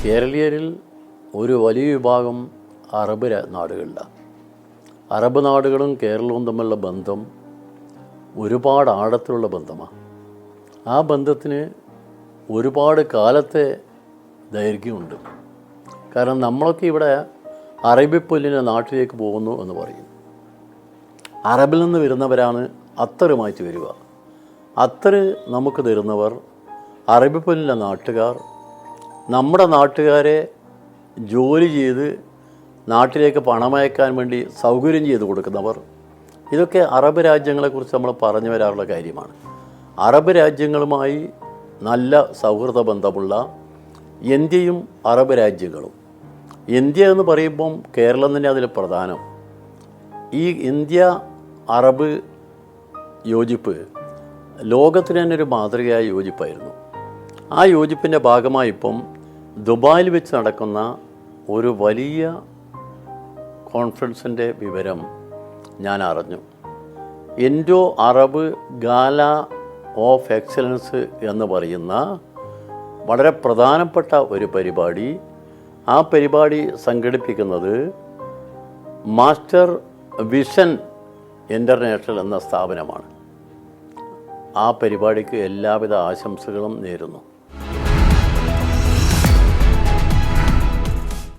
കേരളീയരിൽ ഒരു വലിയ വിഭാഗം അറബ് നാടുകളിലാണ്. അറബ് നാടുകളും കേരളവും തമ്മിലുള്ള ബന്ധം ഒരുപാട് ആഴത്തിലുള്ള ബന്ധമാണ്. ആ ബന്ധത്തിന് ഒരുപാട് കാലത്തെ ദൈർഘ്യമുണ്ട്. കാരണം നമ്മളൊക്കെ ഇവിടെ അറബിപ്പൊല്ലിൻ്റെ നാട്ടിലേക്ക് പോകുന്നു എന്ന് പറയും. അറബിൽ നിന്ന് വരുന്നവരാണ് അത്തറുമായിട്ട് വരിക. അത്തറ് നമുക്ക് തരുന്നവർ അറബിപ്പൊല്ലിൻ്റെ നാട്ടുകാർ, നമ്മുടെ നാട്ടുകാരെ ജോലി ചെയ്ത് നാട്ടിലേക്ക് പണമയക്കാൻ വേണ്ടി സൗകര്യം ചെയ്ത് കൊടുക്കുന്നവർ. ഇതൊക്കെ അറബ് രാജ്യങ്ങളെക്കുറിച്ച് നമ്മൾ പറഞ്ഞു വരാറുള്ള കാര്യമാണ്. അറബ് രാജ്യങ്ങളുമായി നല്ല സൗഹൃദ ബന്ധമുള്ള ഇന്ത്യയും അറബ് രാജ്യങ്ങളും. ഇന്ത്യ എന്ന് പറയുമ്പം കേരളം തന്നെ അതിൽ പ്രധാനം. ഈ ഇന്ത്യ അറബ് യോജിപ്പ് ലോകത്തിന് തന്നെ ഒരു മാതൃകയായ യോജിപ്പായിരുന്നു. ആ യോജിപ്പിൻ്റെ ഭാഗമായി ഇപ്പം ദുബായിൽ വെച്ച് നടക്കുന്ന ഒരു വലിയ കോൺഫറൻസിൻ്റെ വിവരം ഞാൻ അറിഞ്ഞു. Indo Arab gala of excellence എന്ന് പറയുന്ന വളരെ പ്രധാനപ്പെട്ട ഒരു പരിപാടി. ആ പരിപാടി സംഘടിപ്പിക്കുന്നത് മാസ്റ്റർ വിഷൻ ഇൻ്റർനാഷണൽ എന്ന സ്ഥാപനമാണ്. ആ പരിപാടിക്ക് എല്ലാവിധ ആശംസകളും നേരുന്നു.